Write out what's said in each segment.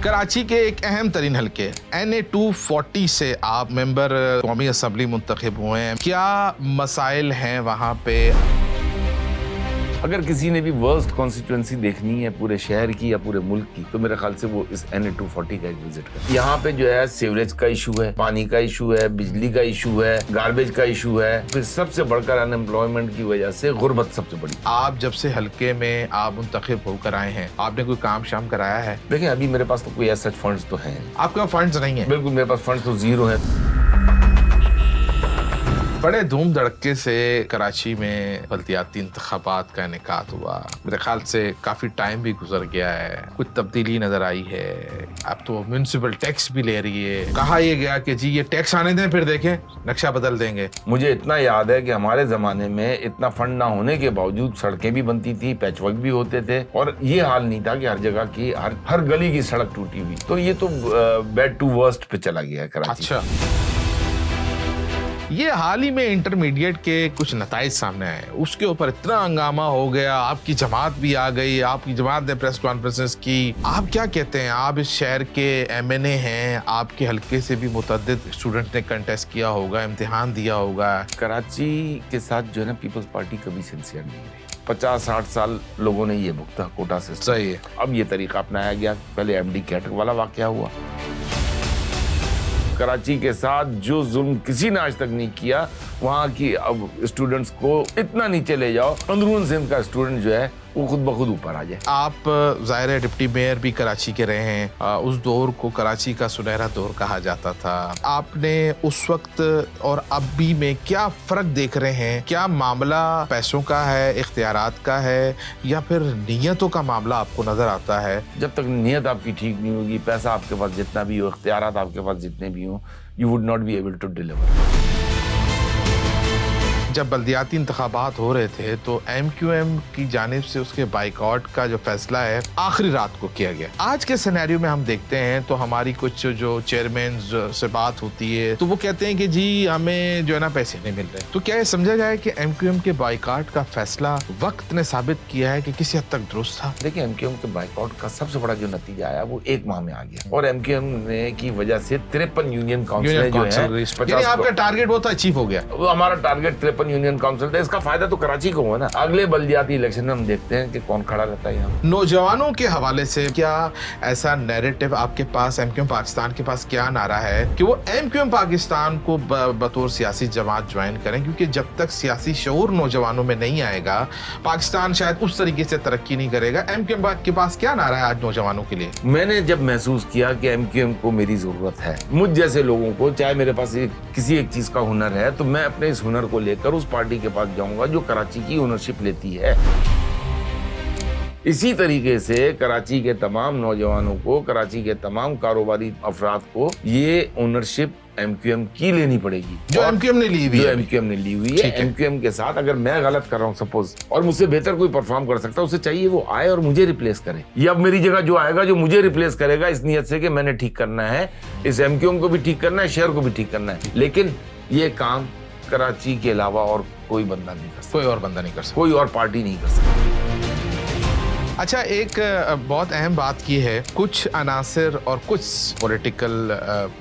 कराची के एक अहम तरीन हल्के NA-240 से आप मेंबर कौमी असम्बली मुंतखब हुए हैं, क्या मसाइल हैं वहाँ पे? अगर किसी ने भी वर्स्ट कॉन्स्टिट्यूंसी देखनी है पूरे शहर की या पूरे मुल्क की, तो मेरे ख्याल से वो इस NA-240 का एक विजिट करे। यहाँ पे जो है सीवरेज का इशू है, पानी का इशू है, बिजली का इशू है, गार्बेज का इशू है, फिर सबसे बढ़कर अनएम्प्लॉयमेंट की वजह से गुर्बत सबसे बड़ी। आप जब से हल्के में आप मुंतखब होकर आए हैं, आपने कोई काम शाम कराया है? देखिए अभी मेरे पास तो कोई ऐसा फंड्स तो है, आपके पास फंड्स नहीं है? बिल्कुल मेरे पास फंड्स तो जीरो है। बड़े धूम धड़के से कराची में बल्दियाती इंतखाबात का इनेकाद हुआ। मेरे ख्याल से काफ़ी टाइम भी गुजर गया है, कुछ तब्दीली नज़र आई है। अब तो म्यूनसिपल टैक्स भी ले रही है। कहा यह गया कि जी ये टैक्स आने दें, फिर देखें नक्शा बदल देंगे। मुझे इतना याद है कि हमारे ज़माने में इतना फंड ना होने के बावजूद सड़कें भी बनती थी, पैचवर्क भी होते थे, और ये हाल नहीं था कि हर जगह की हर गली की सड़क टूटी हुई। तो ये तो बैड टू वर्स्ट पे चला गया है कराची। अच्छा, ये हाल ही में इंटरमीडिएट के कुछ नताइज सामने आए, उसके ऊपर इतना हंगामा हो गया, आपकी जमात भी आ गई, आपकी जमात ने प्रेस कॉन्फ्रेंसेस की। आप क्या कहते हैं? आप इस शहर के MNA हैं, आपके हल्के से भी मुतअद्दिद स्टूडेंट ने कंटेस्ट किया होगा, इम्तिहान दिया होगा। कराची के साथ जो है ना पीपल्स पार्टी कभी सिंसियर नहीं रही। 50-60 साल लोगों ने ये भुगता कोटा से। सही है। अब ये तरीका अपनाया गया। पहले MD कैटक वाला वाकया हुआ, कराची के साथ जो जुल्म किसी ने आज तक नहीं किया, वहाँ की अब स्टूडेंट्स को इतना नीचे ले जाओ, अंदरून सिंध का स्टूडेंट जो है वो खुद ब खुद ऊपर आ जाए। आप ज़ाहिर है डिप्टी मेयर भी कराची के रहे हैं, उस दौर को कराची का सुनहरा दौर कहा जाता था। आपने उस वक्त और अब भी में क्या फ़र्क देख रहे हैं? क्या मामला पैसों का है, इख्तियारात का है, या फिर नीयतों का मामला आपको नज़र आता है? जब तक नीयत आपकी ठीक नहीं होगी, पैसा आपके पास जितना भी हो, इख्तियारात आपके पास जितने भी हो, you would not be able to deliver. जब बल्दियाती इंतखाबात हो रहे थे तो MQM की जानिब से उसके बाइकआउट का जो फैसला है आखिरी रात को किया गया। आज के सिनेरियो में हम देखते हैं तो हमारी कुछ जो चेयरमैन से बात होती है तो वो कहते हैं कि जी हमें जो है ना पैसे नहीं मिल रहे। तो क्या ये समझा जाए कि MQM के बाइकआउट का फैसला वक्त ने साबित किया है कि किसी हद तक दुरुस्त था? देखिए MQM के बाइकआउट का सबसे बड़ा जो नतीजा आया वो 1 माह में आ गया, और MQM ने की वजह से 53 यूनियन काउंसिल जो है, आपका टारगेट वो तो अचीव हो गया। वो हमारा टारगेट 53 यूनियन काउंसिल था। इसका फायदा तो कराची को हुआ ना। अगले बल्दियाती इलेक्शन में हम देखते हैं कि कौन खड़ा रहता है यहाँ। नौजवानों के हवाले से क्या ऐसा नैरेटिव आपके पास, MQM पाकिस्तान के पास क्या नारा है कि वो MQM पाकिस्तान को बतौर सियासी जमात ज्वाइन करें? क्योंकि जब तक सियासी शऊर नौजवानों में नहीं आएगा, पाकिस्तान शायद उस तरीके से तरक्की नहीं करेगा। MQM के पास क्या नारा है आज नौजवानों के लिए? मैंने जब महसूस किया कि MQM को मेरी जरूरत है, मुझ जैसे लोगों को, चाहे मेरे पास किसी एक चीज का हुनर है, तो मैं अपने इस हुनर को लेकर उस पार्टी के पास जाऊंगा जो कराची की ओनरशिप लेती है। इसी तरीके से कराची के तमाम नौजवानों को, कराची के तमाम कारोबारी अफराद को ये ओनरशिप MQM की लेनी पड़ेगी, जो MQM ने ली हुई है। MQM ने ली हुई है। MQM के साथ अगर मैं गलत कर रहा हूँ सपोज, और मुझसे बेहतर कोई परफॉर्म कर सकता है, उसे चाहिए वो आए और मुझे रिप्लेस करे, या मेरी जगह जो आएगा जो मुझे रिप्लेस करेगा इस नियत से कि मैंने ठीक करना है, इस MQM को भी ठीक करना है, शहर को भी ठीक करना है। लेकिन ये काम कराची के अलावा और कोई बंदा नहीं कर सकता, कोई और बंदा नहीं कर सकता, कोई और पार्टी नहीं कर सकती। अच्छा, एक बहुत अहम बात की है, कुछ अनासिर और कुछ पॉलिटिकल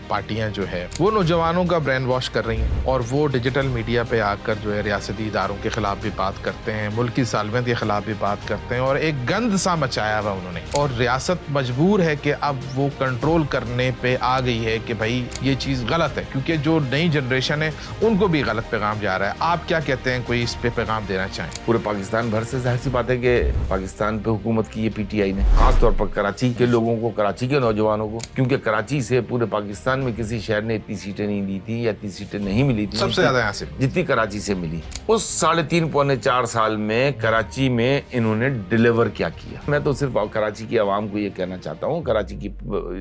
पार्टियां जो है वो नौजवानों का ब्रेन वॉश कर रही हैं, और वो डिजिटल मीडिया पे आकर जो है रियासती इदारों के खिलाफ भी बात करते हैं, मुल्क की सालमियत के खिलाफ भी बात करते हैं, और एक गंद सा मचाया हुआ उन्होंने। और रियासत मजबूर है कि अब वो कंट्रोल करने पे आ गई है कि भाई ये चीज़ गलत है, क्योंकि जो नई जनरेशन है उनको भी गलत पैगाम जा रहा है। आप क्या कहते हैं, कोई इस पे पैगाम देना चाहें? पूरे पाकिस्तान भर से जाहिर सी बात है कि पाकिस्तान पे हुकूमत की ये PTI ने, खासतौर पर कराची के लोगों को, कराची के नौजवानों को, क्योंकि कराची से पूरे पाकिस्तान में किसी शहर ने इतनी सीटें नहीं दी थी या इतनी सीटें नहीं मिली थी सबसे ज्यादा यहाँ से जितनी कराची से मिली। उस 3.5 पौने 4 साल में कराची में इन्होंने डिलीवर क्या किया? मैं तो सिर्फ कराची की आवाम को ये कहना चाहता हूँ, कराची की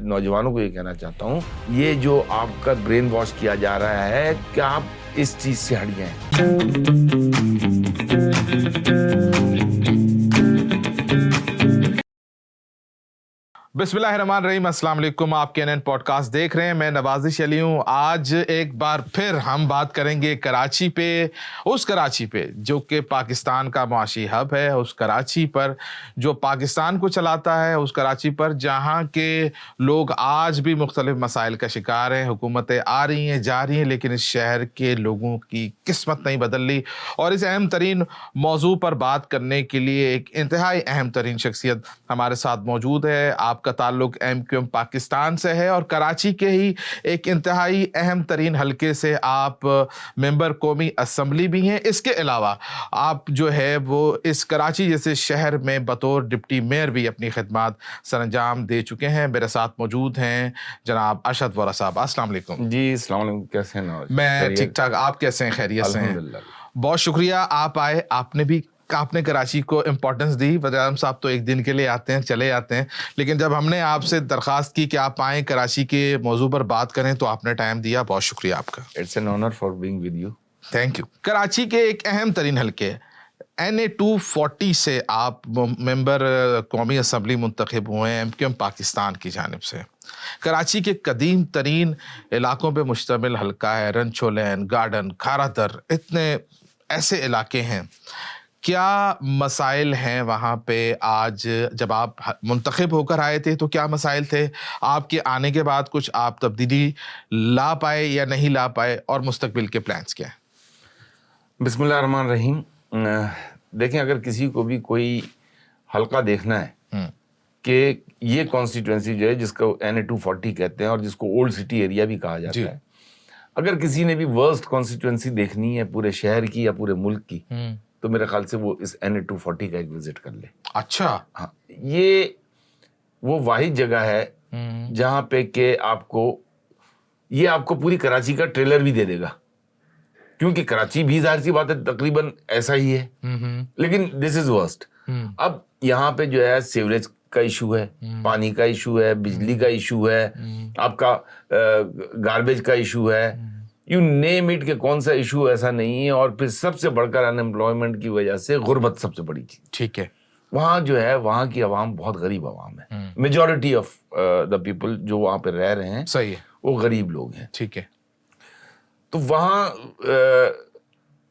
नौजवानों को ये कहना चाहता हूँ, ये जो आपका ब्रेन वॉश किया जा रहा है कि आप इस चीज से हट जाएं। बिस्मिल्लाहिर्रहमानिर्रहीम, अस्सलाम वालेकुम। आप CNN पॉडकास्ट देख रहे हैं, मैं नवाजिश अली हूँ। आज एक बार फिर हम बात करेंगे कराची पे, उस कराची पे जो कि पाकिस्तान का मुआशी हब है, उस कराची पर जो पाकिस्तान को चलाता है, उस कराची पर जहाँ के लोग आज भी मुख्तलिफ मसाइल का शिकार हैं। हुकूमतें आ रही हैं, जा रही हैं, लेकिन इस शहर के लोगों की किस्मत नहीं बदल रही। और इस अहम तरीन मौजू पर बात करने के लिए एक इंतहाई अहम तरीन शख्सियत हमारे साथ मौजूद है। आपका ताल्लुक MQM पाकिस्तान से है और कराची के ही एक इंतहाई अहम तरीन हलके से आप मेंबर कौमी असम्बली भी हैं। इसके अलावा आप जो है वो इस कराची जैसे शहर में बतौर डिप्टी मेयर भी अपनी खिदमत सरंजाम दे चुके हैं। मेरे साथ मौजूद हैं जनाब अरशद वोरा साहब। अस्सलाम वालेकुम। जी अस्सलाम वालेकुम, कैसे हैं नवाज? मैं ठीक ठाक, आप कैसे हैं? खैरियत से हैं? अल्हम्दुलिल्लाह। बहुत शुक्रिया आप आए। आपने कराची को इम्पोर्टेंस दी। वज़ीर आज़म साहब तो एक दिन के लिए आते हैं, चले जाते हैं, लेकिन जब हमने आपसे दरख्वास्त की कि आप आएँ कराची के मौजू पर बात करें तो आपने टाइम दिया। बहुत शुक्रिया आपका। It's an honour for being with you. Thank you. Karachi के एक अहम तरीन हलके NA 240 से आप मेंबर कौमी असम्बली मुंतखब हुए हैं MQM पाकिस्तान की जानिब से। कराची के कदीम तरीन इलाकों पे मुश्तमिल हलका है। रंचो लैन, गार्डन, खारादर, इतने ऐसे इलाके हैं। क्या मसाइल हैं वहाँ पे? आज जब आप मुंतखब होकर आए थे तो क्या मसाइल थे? आपके आने के बाद कुछ आप तब्दीली ला पाए या नहीं ला पाए, और मुस्तकबिल के प्लान्स क्या हैं? बिस्मिल्लाहिर्रहमानिर्रहीम। देखें, अगर किसी को भी कोई हलका देखना है कि ये कॉन्स्टिट्यूंसी जो है जिसको NA 240 कहते हैं और जिसको ओल्ड सिटी एरिया भी कहा जाता है, अगर किसी ने भी वर्स्ट कॉन्स्टिट्यूंसी देखनी है पूरे शहर की या पूरे मुल्क की, तो मेरे ख्याल से वो इस NA 240 का एक विजिट कर ले। अच्छा। हाँ, ये वो वाहिद जगह है जहाँ पे के आपको पूरी कराची का ट्रेलर भी दे देगा, क्योंकि कराची भी जाहिर सी बात है तकरीबन ऐसा ही है, लेकिन दिस इज वर्स्ट। अब यहाँ पे जो है सीवरेज का इशू है, पानी का इशू है, बिजली का इशू है, आपका गार्बेज का इशू है, यू नेम इट के कौन सा इशू ऐसा नहीं है। और फिर सबसे बढ़कर अनएम्प्लॉयमेंट की वजह से गुर्बत सबसे बड़ी चीज। ठीक है। वहाँ जो है, वहाँ की आवाम बहुत गरीब आवाम है। मेजॉरिटी ऑफ द पीपल जो वहाँ पे रह रहे हैं, सही है, वो गरीब लोग हैं। ठीक है। तो वहाँ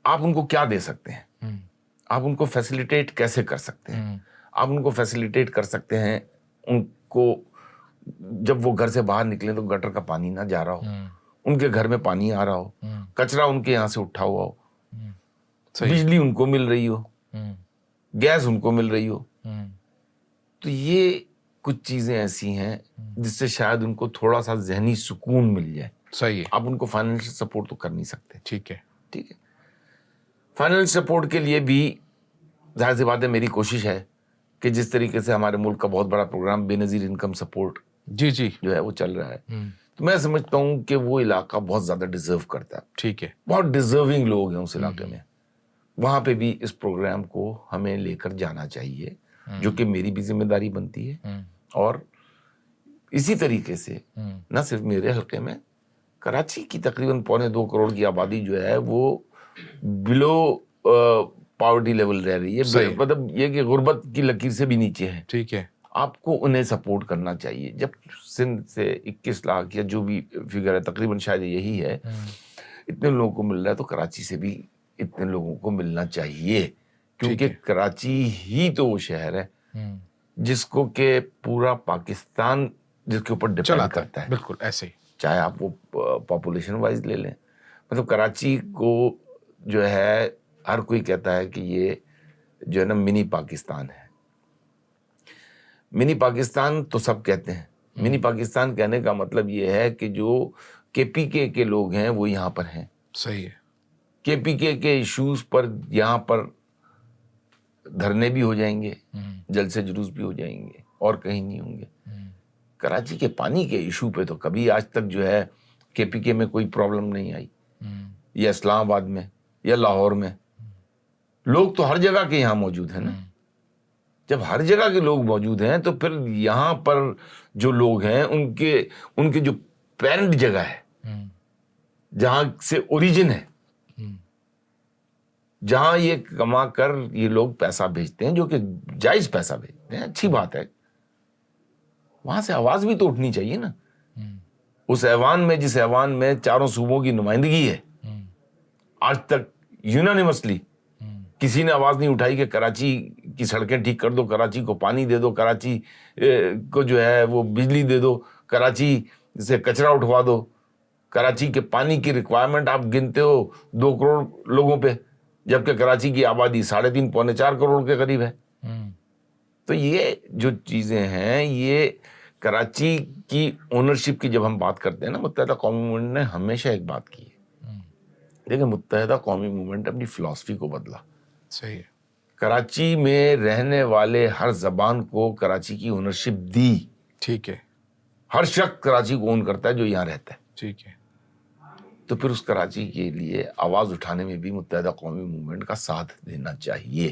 आप उनको क्या दे सकते हैं? आप उनको फैसिलिटेट कैसे कर सकते हैं? आप उनको फैसिलिटेट कर सकते हैं उनको जब वो घर से बाहर निकले तो गटर का पानी ना जा रहा हो, उनके घर में पानी आ रहा हो, कचरा उनके यहाँ से उठा हुआ हो, बिजली उनको मिल रही हो, गैस उनको मिल रही हो। तो ये कुछ चीजें ऐसी हैं जिससे शायद उनको थोड़ा सा जहनी सुकून मिल जाए। सही है। आप उनको फाइनेंशियल सपोर्ट तो कर नहीं सकते। ठीक है। ठीक है, फाइनेंशियल सपोर्ट के लिए भी जाहिर सी बात है मेरी कोशिश है कि जिस तरीके से हमारे मुल्क का बहुत बड़ा प्रोग्राम बेनजीर इनकम सपोर्ट जी जो है वो चल रहा है, तो मैं समझता हूँ कि वो इलाका बहुत ज्यादा डिजर्व करता है। ठीक है। बहुत डिजर्विंग लोग हैं उस इलाके में। वहां पे भी इस प्रोग्राम को हमें लेकर जाना चाहिए, जो कि मेरी भी जिम्मेदारी बनती है। और इसी तरीके से न सिर्फ मेरे हल्के में, कराची की तकरीबन 2.25 करोड़ की आबादी जो है वो बिलो पॉवर्टी लेवल रह रही है, मतलब ये कि गुर्बत की लकीर से भी नीचे है। ठीक है। आपको उन्हें सपोर्ट करना चाहिए। जब सिंध से 21 लाख या जो भी फिगर है, तकरीबन शायद यही है, इतने लोगों को मिल रहा है, तो कराची से भी इतने लोगों को मिलना चाहिए, क्योंकि कराची ही तो वो शहर है जिसको के पूरा पाकिस्तान जिसके ऊपर डिपेंड करता है। बिल्कुल ऐसे ही, चाहे आप वो पॉपुलेशन वाइज ले लें। मतलब कराची को जो है हर कोई कहता है कि ये जो है ना मिनी पाकिस्तान है। मिनी पाकिस्तान तो सब कहते हैं। मिनी पाकिस्तान कहने का मतलब ये है कि जो KPK के लोग हैं वो यहाँ पर हैं। सही है। KPK के इश्यूज पर यहाँ पर धरने भी हो जाएंगे, जलसे जुलूस भी हो जाएंगे, और कहीं नहीं होंगे। कराची के पानी के इशू पे तो कभी आज तक जो है KPK में कोई प्रॉब्लम नहीं आई, या इस्लामाबाद में या लाहौर में। लोग तो हर जगह के यहाँ मौजूद हैं ना। जब हर जगह के लोग मौजूद हैं तो फिर यहाँ पर जो लोग हैं उनके जो पेरेंट जगह है, जहां से ओरिजिन है, जहां ये कमा कर ये लोग पैसा भेजते हैं, जो कि जायज पैसा भेजते हैं, अच्छी बात है। وہاں سے آواز بھی تو اٹھنی چاہیے نا. اس ایوان میں, جس ایوان میں چاروں صوبوں کی نمائندگی ہے, آج تک یونانیمسلی کسی نے آواز نہیں اٹھائی کہ کراچی کی سڑکیں ٹھیک کر دو, کراچی کو پانی دے دو, کراچی کو جو ہے وہ بجلی دے دو, کراچی سے کچرا اٹھوا دو. کراچی کے پانی کی ریکوائرمنٹ آپ گنتے ہو 2 کروڑ لوگوں پہ, جبکہ کراچی کی آبادی 3.5 پونے 4 کروڑ کے قریب ہے. تو یہ جو چیزیں ہیں, یہ کراچی کی اونرشپ کی جب ہم بات کرتے ہیں نا, متحدہ قومی موومنٹ نے ہمیشہ ایک بات کی ہے. دیکھیں, متحدہ قومی موومنٹ اپنی فلسفی کو بدلا. صحیح ہے. کراچی میں رہنے والے ہر زبان کو کراچی کی اونرشپ دی. ٹھیک ہے. ہر شخص کراچی کو اون کرتا ہے جو یہاں رہتا ہے. ٹھیک ہے. تو پھر اس کراچی کے لیے آواز اٹھانے میں بھی متحدہ قومی موومنٹ کا ساتھ دینا چاہیے.